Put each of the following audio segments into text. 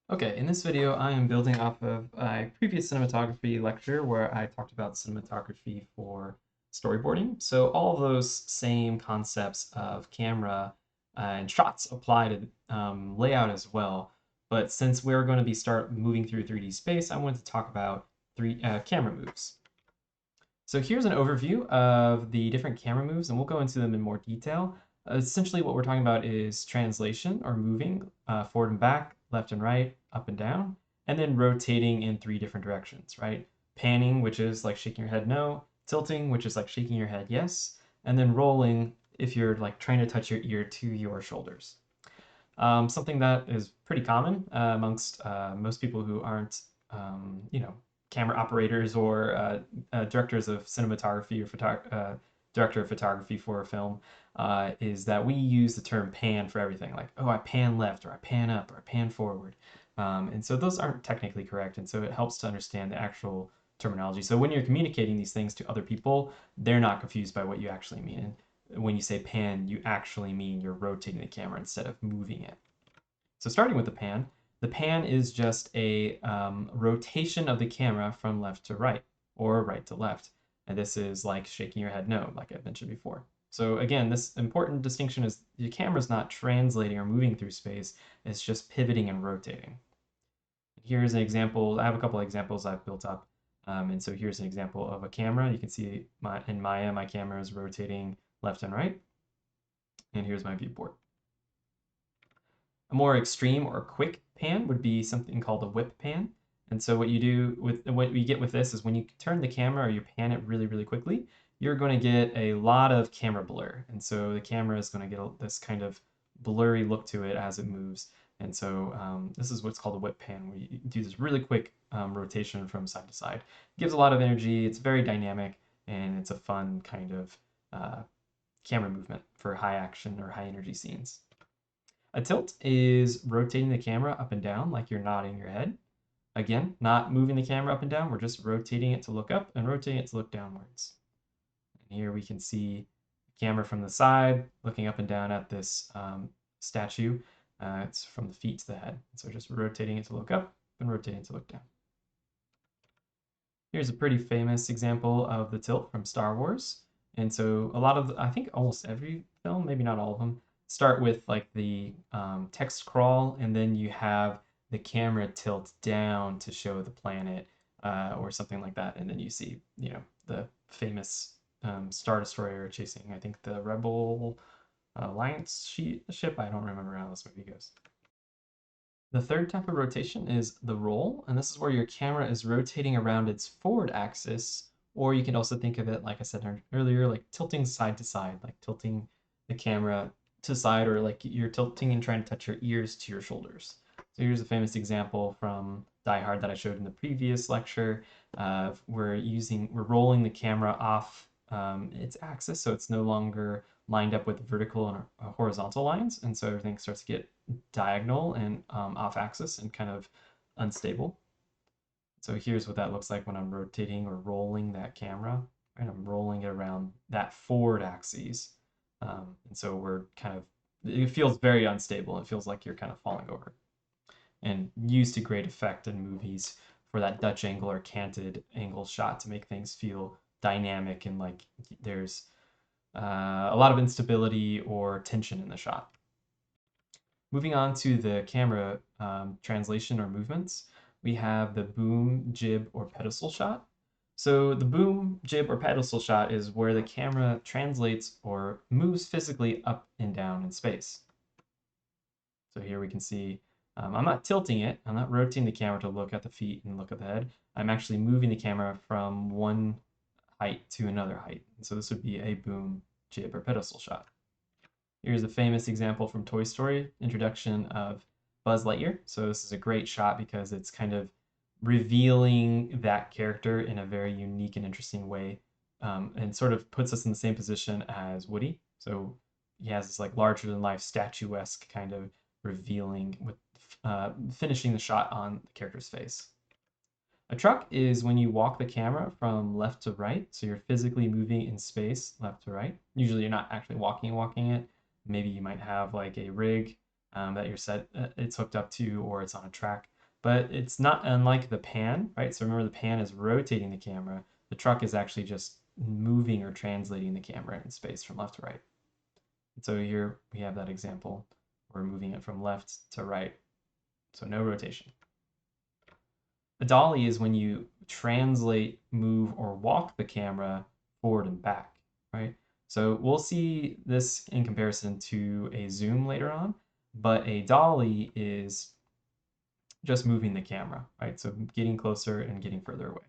Okay, in this video, I am building off of a previous cinematography lecture where I talked about cinematography for storyboarding. So all of those same concepts of camera and shots apply to layout as well. But since we're going to be start moving through 3D space, I wanted to talk about three camera moves. So here's an overview of the different camera moves, and we'll go into them in more detail. Essentially, what we're talking about is translation or moving forward and back, left and right, up and down, and then rotating in three different directions, right? Panning, which is like shaking your head no, tilting, which is like shaking your head yes, and then rolling if you're like trying to touch your ear to your shoulders. Something that is pretty common amongst most people who aren't, camera operators or directors of cinematography or director of photography for a film, is that we use the term pan for everything. Like, oh, I pan left, or I pan up, or I pan forward. And so those aren't technically correct. And so it helps to understand the actual terminology. So when you're communicating these things to other people, they're not confused by what you actually mean. When you say pan, you actually mean you're rotating the camera instead of moving it. So starting with the pan is just a rotation of the camera from left to right or right to left. And this is like shaking your head no, like I mentioned before. So again, this important distinction is the camera's not translating or moving through space, it's just pivoting and rotating. Here's an example. I have a couple of examples I've built up. And so here's an example of a camera. You can see in Maya, my camera is rotating left and right. And here's my viewport. A more extreme or quick pan would be something called a whip pan. And so what you do with what you get with this is when you turn the camera or you pan it really, really quickly, you're going to get a lot of camera blur. And so the camera is going to get this kind of blurry look to it as it moves. And so this is what's called a whip pan, where you do this really quick rotation from side to side. It gives a lot of energy, it's very dynamic, and it's a fun kind of camera movement for high action or high energy scenes. A tilt is rotating the camera up and down like you're nodding your head. Again, not moving the camera up and down, we're just rotating it to look up and rotating it to look downwards. And here we can see the camera from the side looking up and down at this statue. It's from the feet to the head. So just rotating it to look up and rotating it to look down. Here's a pretty famous example of the tilt from Star Wars. And so a lot of, I think almost every film, maybe not all of them, start with like the text crawl, and then you have the camera tilt down to show the planet or something like that. And then you see, the famous Star Destroyer chasing, I think, the Rebel Alliance ship. I don't remember how this movie goes. The third type of rotation is the roll, and this is where your camera is rotating around its forward axis, or you can also think of it, like I said earlier, like tilting side to side, like tilting the camera to side, or like you're tilting and trying to touch your ears to your shoulders. So here's a famous example from Die Hard that I showed in the previous lecture. We're rolling the camera off its axis, so it's no longer lined up with vertical and horizontal lines, and so everything starts to get diagonal and off axis and kind of unstable. So here's what that looks like when I'm rotating or rolling that camera, and I'm rolling it around that forward axis. And so it feels very unstable. It feels like you're kind of falling over, and used to great effect in movies for that Dutch angle or canted angle shot to make things feel dynamic and like there's a lot of instability or tension in the shot. Moving on to the camera translation or movements, we have the boom, jib, or pedestal shot. So the boom, jib, or pedestal shot is where the camera translates or moves physically up and down in space. So here we can see I'm not tilting it, I'm not rotating the camera to look at the feet and look at the head. I'm actually moving the camera from one height to another height. And so this would be a boom, jib, or pedestal shot. Here's a famous example from Toy Story, introduction of Buzz Lightyear. So this is a great shot because it's kind of revealing that character in a very unique and interesting way, and sort of puts us in the same position as Woody. So he has this like larger than life statuesque kind of revealing with finishing the shot on the character's face. A truck is when you walk the camera from left to right, so you're physically moving in space left to right. Usually you're not actually walking it. Maybe you might have like a rig that it's hooked up to, or it's on a track. but it's not unlike the pan, right? So remember the pan is rotating the camera. The truck is actually just moving or translating the camera in space from left to right. And so here we have that example. We're moving it from left to right, so no rotation. A dolly is when you translate, move, or walk the camera forward and back, right? So we'll see this in comparison to a zoom later on, but a dolly is just moving the camera, right? So getting closer and getting further away.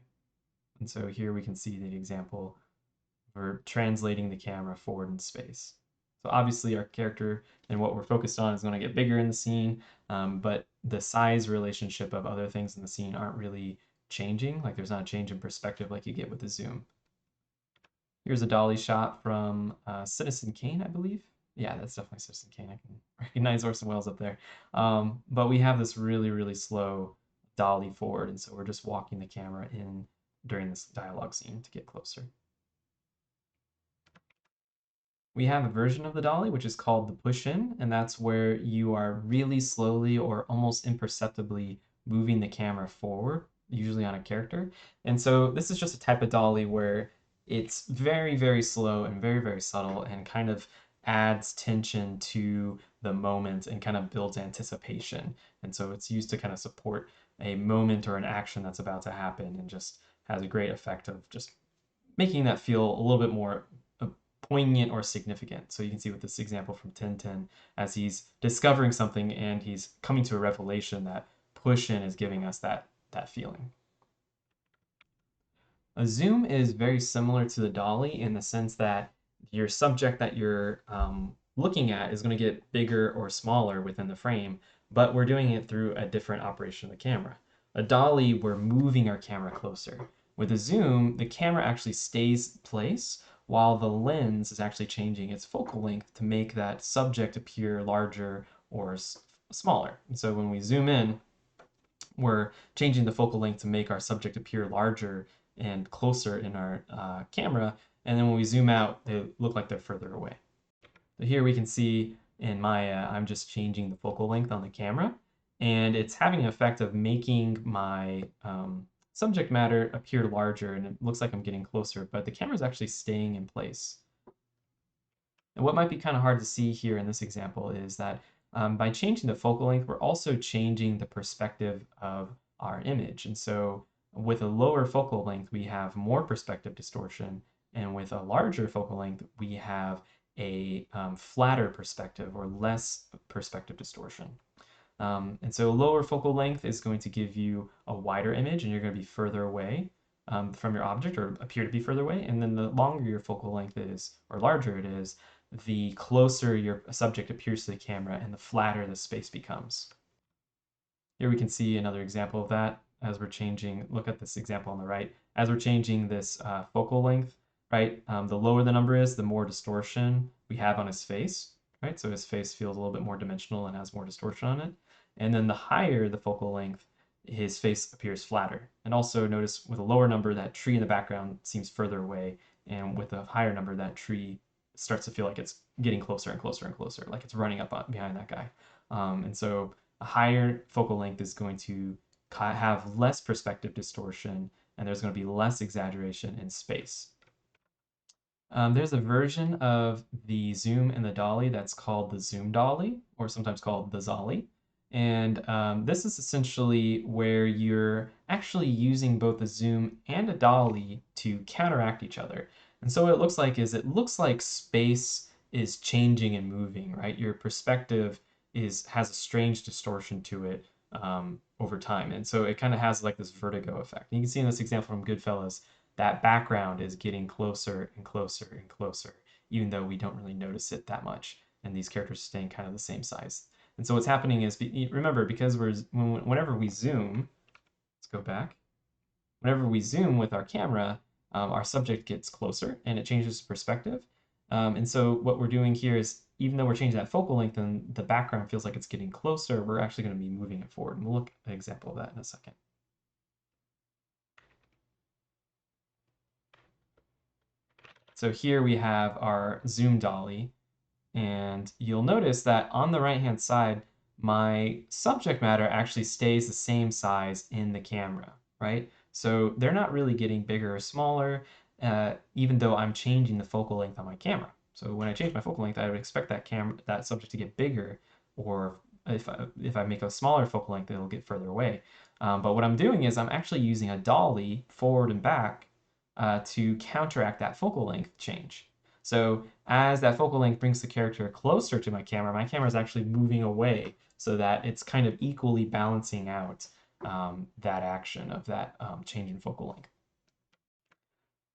And so here we can see the example for translating the camera forward in space. So obviously our character and what we're focused on is going to get bigger in the scene, but the size relationship of other things in the scene aren't really changing. Like there's not a change in perspective like you get with the zoom. Here's a dolly shot from Citizen Kane, I believe. Yeah, that's definitely Citizen Kane. I can recognize Orson Welles up there. But we have this really, really slow dolly forward, and so we're just walking the camera in during this dialogue scene to get closer. We have a version of the dolly which is called the push-in, and that's where you are really slowly or almost imperceptibly moving the camera forward, usually on a character. And so this is just a type of dolly where it's very, very slow and very, very subtle and kind of adds tension to the moment and kind of builds anticipation. And so it's used to kind of support a moment or an action that's about to happen and just has a great effect of just making that feel a little bit more poignant or significant. So you can see with this example from Tintin, as he's discovering something and he's coming to a revelation, that push in is giving us that feeling. A zoom is very similar to the dolly in the sense that your subject that you're looking at is going to get bigger or smaller within the frame, but we're doing it through a different operation of the camera. A dolly, we're moving our camera closer. With a zoom, the camera actually stays place while the lens is actually changing its focal length to make that subject appear larger or smaller. And so when we zoom in, we're changing the focal length to make our subject appear larger and closer in our camera. And then when we zoom out, they look like they're further away. So here we can see in Maya, I'm just changing the focal length on the camera, and it's having an effect of making my subject matter appear larger, and it looks like I'm getting closer, but the camera is actually staying in place. And what might be kind of hard to see here in this example is that by changing the focal length, we're also changing the perspective of our image. And so with a lower focal length, we have more perspective distortion. And with a larger focal length, we have a flatter perspective or less perspective distortion. And so lower focal length is going to give you a wider image and you're going to be further away from your object or appear to be further away. And then the longer your focal length is or larger it is, the closer your subject appears to the camera and the flatter the space becomes. Here we can see another example of that as we're changing, look at this example on the right, as we're changing this focal length, right? The lower the number is, the more distortion we have on his face, right? So his face feels a little bit more dimensional and has more distortion on it. And then the higher the focal length, his face appears flatter. And also notice with a lower number, that tree in the background seems further away. And with a higher number, that tree starts to feel like it's getting closer and closer and closer, like it's running up behind that guy. And so a higher focal length is going to have less perspective distortion, and there's going to be less exaggeration in space. There's a version of the zoom and the dolly that's called the zoom dolly, or sometimes called the zolly. And this is essentially where you're actually using both a zoom and a dolly to counteract each other. And so what it looks like is it looks like space is changing and moving, right? Your perspective has a strange distortion to it over time. And so it kind of has like this vertigo effect. And you can see in this example from Goodfellas, that background is getting closer and closer and closer, even though we don't really notice it that much. And these characters are staying kind of the same size. And so what's happening is, remember, because whenever we zoom, let's go back. Whenever we zoom with our camera, our subject gets closer and it changes perspective. And so what we're doing here is, even though we're changing that focal length and the background feels like it's getting closer, we're actually going to be moving it forward. And we'll look at an example of that in a second. So here we have our zoom dolly, and you'll notice that on the right-hand side, my subject matter actually stays the same size in the camera, right? So they're not really getting bigger or smaller, even though I'm changing the focal length on my camera. So when I change my focal length, I would expect that subject to get bigger, or if I make a smaller focal length, it'll get further away. But what I'm doing is I'm actually using a dolly forward and back to counteract that focal length change. So as that focal length brings the character closer to my camera is actually moving away so that it's kind of equally balancing out that action of that change in focal length.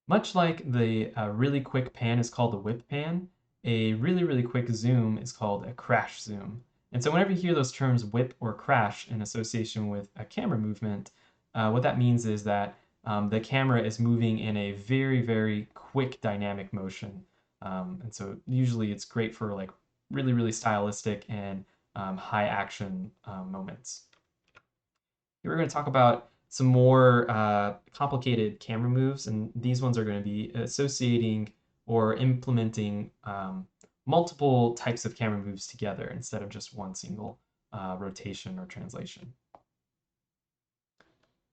Much like the really quick pan is called a whip pan, a really, really quick zoom is called a crash zoom. And so whenever you hear those terms whip or crash in association with a camera movement, what that means is that the camera is moving in a very, very quick dynamic motion. And so usually it's great for like really, really stylistic and high action moments. We're going to talk about some more complicated camera moves, and these ones are going to be associating or implementing multiple types of camera moves together instead of just one single rotation or translation.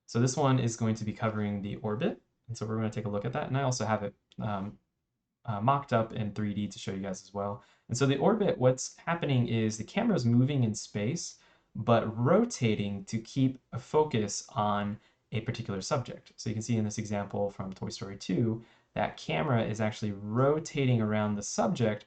So this one is going to be covering the orbit, and so we're going to take a look at that, and I also have it mocked up in 3D to show you guys as well. And so the orbit, what's happening is the camera is moving in space, but rotating to keep a focus on a particular subject. So you can see in this example from Toy Story 2, that camera is actually rotating around the subject,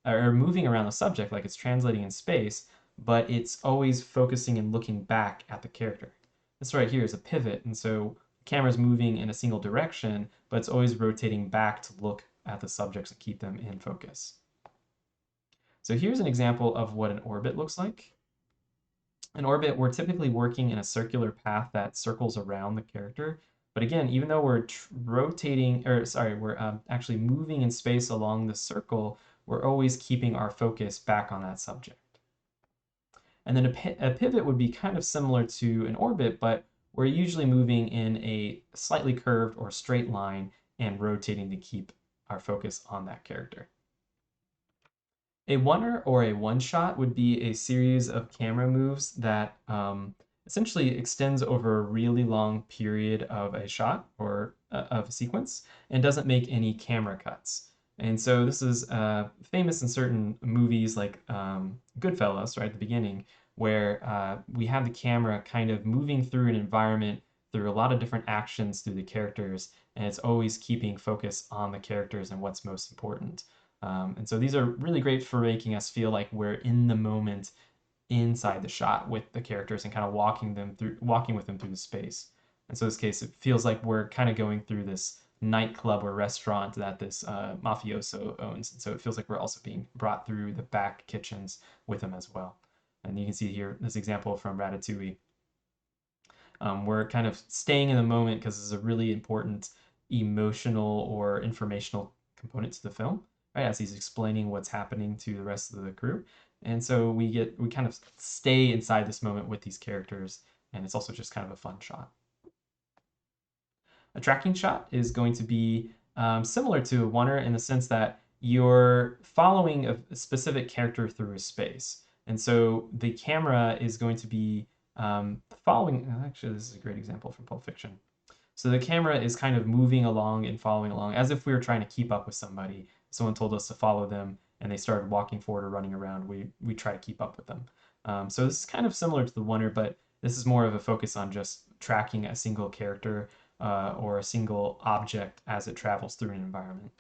or moving around the subject like it's translating in space, but it's always focusing and looking back at the character. This right here is a pivot, and so the camera's moving in a single direction, but it's always rotating back to look at the subjects and keep them in focus. So here's an example of what an orbit looks like. In orbit, we're typically working in a circular path that circles around the character. But again, even though we're rotating, or sorry, we're actually moving in space along the circle, we're always keeping our focus back on that subject. And then a pivot would be kind of similar to an orbit, but we're usually moving in a slightly curved or straight line and rotating to keep our focus on that character. A oneer or a one shot would be a series of camera moves that essentially extends over a really long period of a shot or of a sequence and doesn't make any camera cuts. And so this is famous in certain movies like Goodfellas, right at the beginning, where we have the camera kind of moving through an environment through a lot of different actions through the characters, and it's always keeping focus on the characters and what's most important. And so these are really great for making us feel like we're in the moment inside the shot with the characters and kind of walking with them through the space. And so in this case, it feels like we're kind of going through this nightclub or restaurant that this mafioso owns. And so it feels like we're also being brought through the back kitchens with him as well. And you can see here this example from Ratatouille. We're kind of staying in the moment because it's a really important emotional or informational component to the film, right? As he's explaining what's happening to the rest of the crew. And so we kind of stay inside this moment with these characters, and it's also just kind of a fun shot. A tracking shot is going to be similar to a oneer in the sense that you're following a specific character through a space. And so the camera is going to be following, actually, this is a great example from Pulp Fiction. So the camera is kind of moving along and following along as if we were trying to keep up with somebody. Someone told us to follow them and they started walking forward or running around. We try to keep up with them. So this is kind of similar to the oneer, but this is more of a focus on just tracking a single character or a single object as it travels through an environment.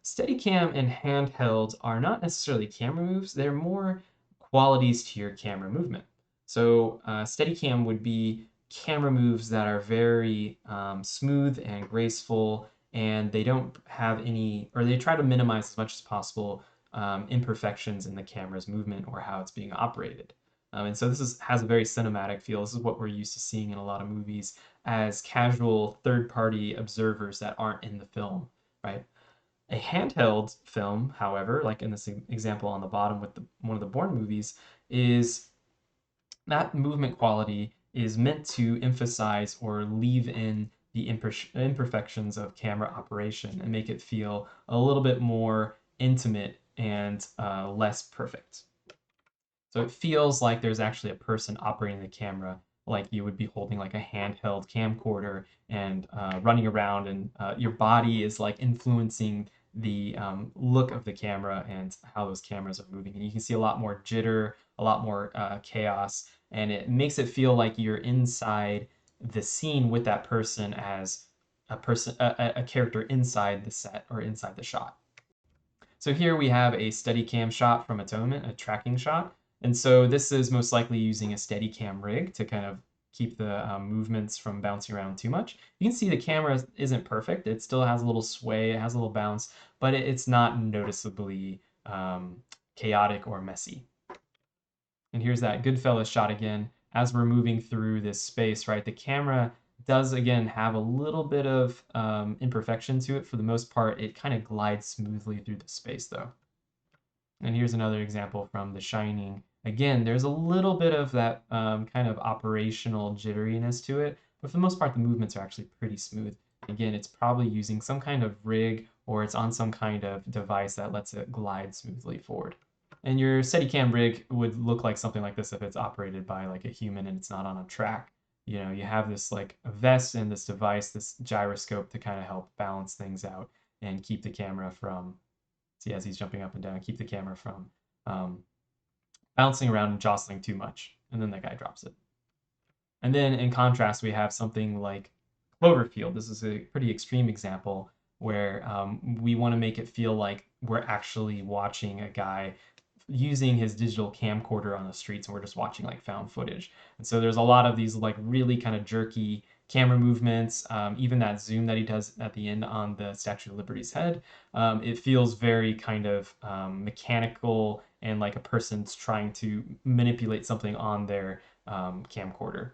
Steadicam and handheld are not necessarily camera moves, they're more qualities to your camera movement. So Steadicam would be camera moves that are very smooth and graceful, and they don't have any, or they try to minimize as much as possible imperfections in the camera's movement or how it's being operated. And so has a very cinematic feel. This is what we're used to seeing in a lot of movies as casual third-party observers that aren't in the film, right? A handheld film, however, like in this example on the bottom with one of the Bourne movies, is that movement quality is meant to emphasize or leave in the imperfections of camera operation and make it feel a little bit more intimate and less perfect. So it feels like there's actually a person operating the camera, like you would be holding like a handheld camcorder and running around, and your body is like influencing the look of the camera and how those cameras are moving. And you can see a lot more jitter, a lot more chaos, and it makes it feel like you're inside the scene with that person as a character inside the set or inside the shot. So here we have a Steadicam shot from Atonement, a tracking shot. And so this is most likely using a Steadicam rig to kind of keep the movements from bouncing around too much. You can see the camera isn't perfect. It still has a little sway, it has a little bounce, but it's not noticeably chaotic or messy. And here's that Goodfellas shot again. As we're moving through this space, right, the camera does again have a little bit of imperfection to it. For the most part, it kind of glides smoothly through the space though. And here's another example from The Shining. Again, there's a little bit of that kind of operational jitteriness to it, but for the most part, the movements are actually pretty smooth. Again, it's probably using some kind of rig or it's on some kind of device that lets it glide smoothly forward. And your Steadicam rig would look like something like this if it's operated by like a human and it's not on a track. You know, you have this like a vest and this device, this gyroscope to kind of help balance things out and keep the camera from, see, as he's jumping up and down, keep the camera from um, bouncing around and jostling too much. And then that guy drops it. And then in contrast, we have something like Cloverfield. This is a pretty extreme example where we want to make it feel like we're actually watching a guy using his digital camcorder on the streets and we're just watching like found footage. And so there's a lot of these like really kind of jerky camera movements, even that zoom that he does at the end on the Statue of Liberty's head. It feels very kind of mechanical and like a person's trying to manipulate something on their camcorder.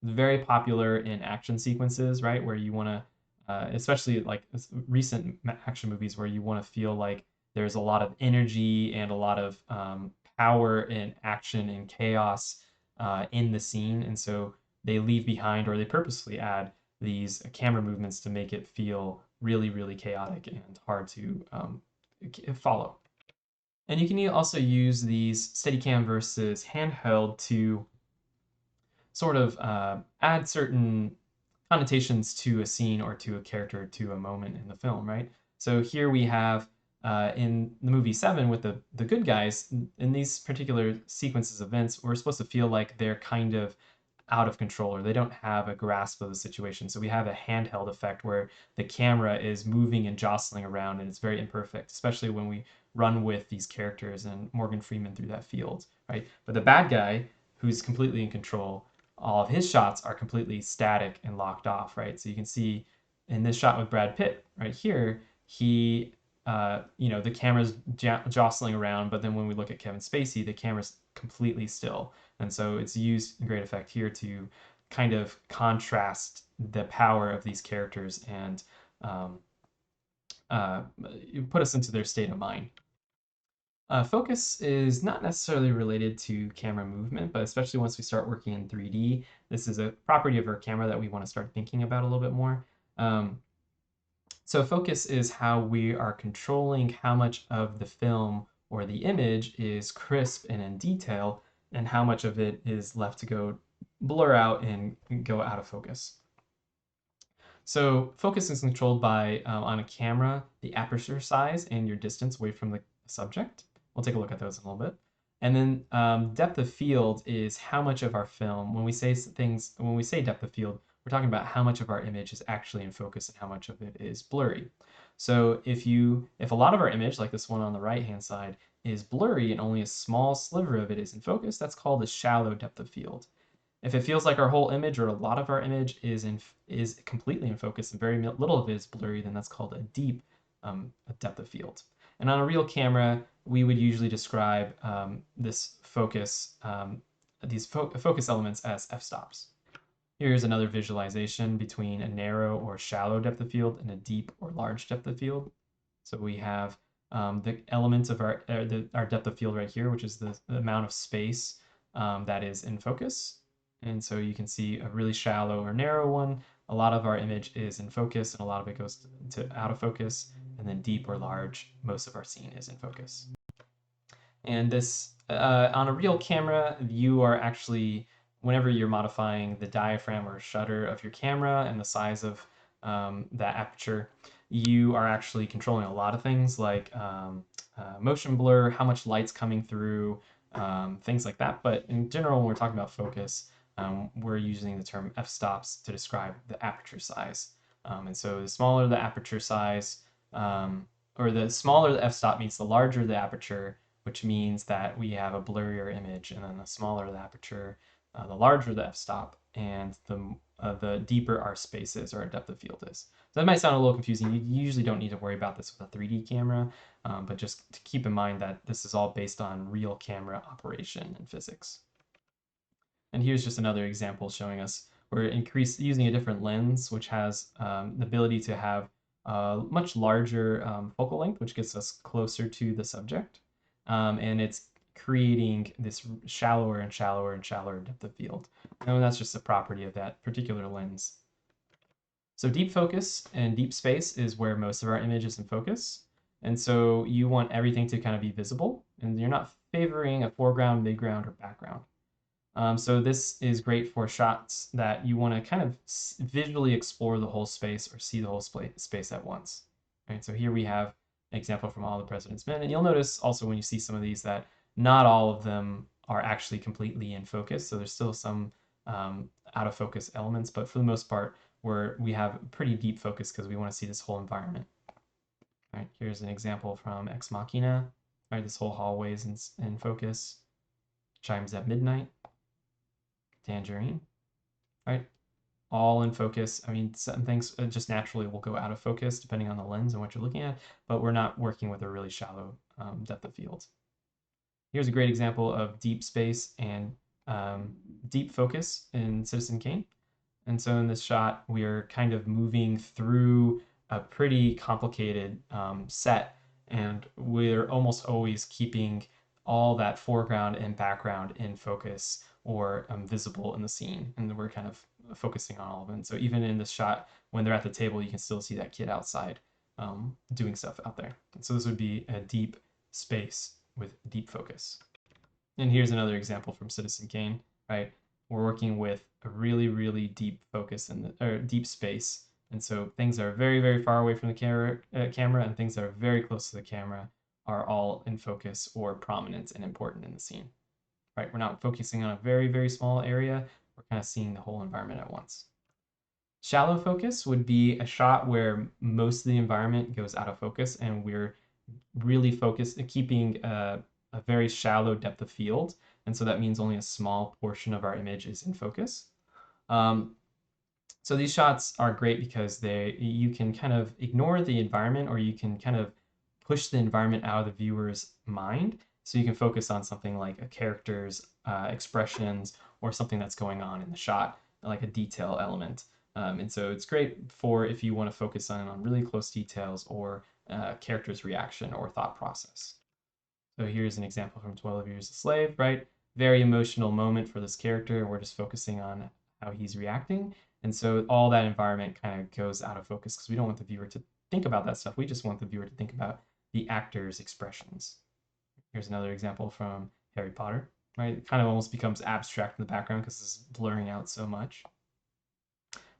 Very popular in action sequences, right? Where you want to, especially like recent action movies, where you want to feel like there's a lot of energy and a lot of power and action and chaos in the scene. And so they leave behind or they purposely add these camera movements to make it feel really, really chaotic and hard to follow. And you can also use these Steadicam versus handheld to sort of add certain connotations to a scene or to a character to a moment in the film, right? So here we have in the movie Seven with the good guys, in these particular sequences of events, we're supposed to feel like they're kind of out of control or they don't have a grasp of the situation. So we have a handheld effect where the camera is moving and jostling around and it's very imperfect, especially when we run with these characters and Morgan Freeman through that field, right? But the bad guy, who's completely in control, all of his shots are completely static and locked off, right? So you can see in this shot with Brad Pitt right here, he, the camera's jostling around, but then when we look at Kevin Spacey, the camera's completely still. And so it's used in great effect here to kind of contrast the power of these characters and um, uh, put us into their state of mind. Focus is not necessarily related to camera movement, but especially once we start working in 3D, this is a property of our camera that we want to start thinking about a little bit more. So focus is how we are controlling how much of the film or the image is crisp and in detail, and how much of it is left to go blur out and go out of focus. So focus is controlled by, on a camera, the aperture size and your distance away from the subject. We'll take a look at those in a little bit. And then depth of field is how much of our film, when we say depth of field, we're talking about how much of our image is actually in focus and how much of it is blurry. So if a lot of our image, like this one on the right-hand side, is blurry and only a small sliver of it is in focus, that's called a shallow depth of field. If it feels like our whole image or a lot of our image is completely in focus and very little of it is blurry, then that's called a deep depth of field. And on a real camera, we would usually describe this focus, these focus elements as f-stops. Here's another visualization between a narrow or shallow depth of field and a deep or large depth of field. So we have the elements of our depth of field right here, which is the amount of space that is in focus. And so you can see a really shallow or narrow one. A lot of our image is in focus and a lot of it goes to out of focus. And then deep or large, most of our scene is in focus. And this, on a real camera, you are actually, whenever you're modifying the diaphragm or shutter of your camera and the size of that aperture, you are actually controlling a lot of things like motion blur, how much light's coming through, things like that. But in general, when we're talking about focus, we're using the term f-stops to describe the aperture size. And so the smaller the aperture size, or the smaller the f-stop means the larger the aperture, which means that we have a blurrier image. And then the smaller the aperture, the larger the f-stop, and the deeper our space is or our depth of field is. So that might sound a little confusing. You usually don't need to worry about this with a 3D camera, but just to keep in mind that this is all based on real camera operation and physics. And here's just another example showing us we're using a different lens, which has the ability to have a much larger focal length, which gets us closer to the subject. And it's creating this shallower and shallower and shallower depth of field. And that's just a property of that particular lens. So deep focus and deep space is where most of our image is in focus. And so you want everything to kind of be visible, and you're not favoring a foreground, midground, or background. So this is great for shots that you want to kind of visually explore the whole space or see the whole space at once. Right. So here we have an example from All the President's Men, and you'll notice also when you see some of these that not all of them are actually completely in focus. So there's still some out of focus elements, but for the most part, we have pretty deep focus because we want to see this whole environment. All right. Here's an example from Ex Machina. All right. This whole hallway is in focus. Chimes at midnight. Tangerine, right? All in focus. I mean, some things just naturally will go out of focus depending on the lens and what you're looking at, but we're not working with a really shallow depth of field. Here's a great example of deep space and deep focus in Citizen Kane. And so in this shot, we are kind of moving through a pretty complicated set, and we're almost always keeping all that foreground and background in focus or visible in the scene. And we're kind of focusing on all of it. So even in this shot, when they're at the table, you can still see that kid outside doing stuff out there. And so this would be a deep space with deep focus. And here's another example from Citizen Kane, right? We're working with a really, really deep focus or deep space. And so things that are very, very far away from the camera and things that are very close to the camera are all in focus or prominent and important in the scene, right? We're not focusing on a very, very small area. We're kind of seeing the whole environment at once. Shallow focus would be a shot where most of the environment goes out of focus and we're really focused keeping a very shallow depth of field. And so that means only a small portion of our image is in focus. So these shots are great because you can kind of ignore the environment or you can kind of push the environment out of the viewer's mind. So you can focus on something like a character's expressions or something that's going on in the shot, like a detail element. And so it's great for if you want to focus on really close details or character's reaction or thought process. So here's an example from 12 Years a Slave, right? Very emotional moment for this character. We're just focusing on how he's reacting. And so all that environment kind of goes out of focus because we don't want the viewer to think about that stuff. We just want the viewer to think about the actor's expressions. Here's another example from Harry Potter, right? It kind of almost becomes abstract in the background because it's blurring out so much.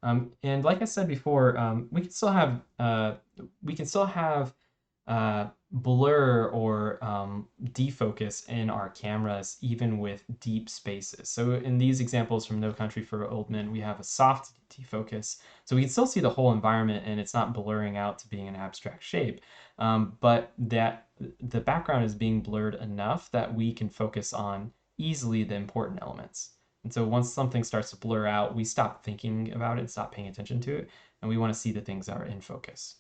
And like I said before, we can still have blur or defocus in our cameras, even with deep spaces. So in these examples from No Country for Old Men, we have a soft defocus. So we can still see the whole environment and it's not blurring out to being an abstract shape. But that the background is being blurred enough that we can focus on easily the important elements. And so once something starts to blur out, we stop thinking about it, stop paying attention to it, and we want to see the things that are in focus.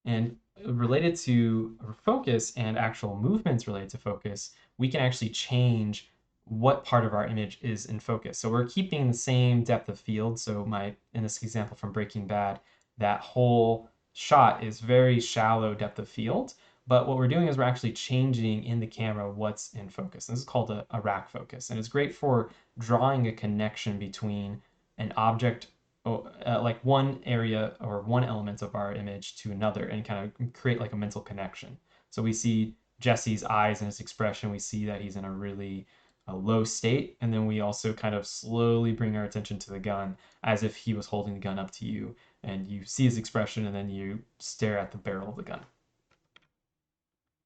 And related to focus and actual movements related to focus, we can actually change what part of our image is in focus. So we're keeping the same depth of field. So in this example from Breaking Bad, that whole shot is very shallow depth of field. But what we're doing is we're actually changing in the camera what's in focus. This is called a rack focus. And it's great for drawing a connection between an object like one area or one element of our image to another and kind of create like a mental connection. So we see Jesse's eyes and his expression, we see that he's in a really low state. And then we also kind of slowly bring our attention to the gun as if he was holding the gun up to you. And you see his expression, and then you stare at the barrel of the gun.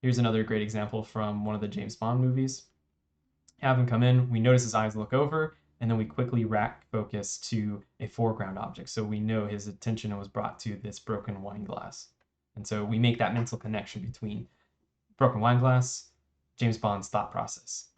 Here's another great example from one of the James Bond movies. Have him come in, we notice his eyes look over, and then we quickly rack focus to a foreground object. So we know his attention was brought to this broken wine glass. And so we make that mental connection between broken wine glass, James Bond's thought process.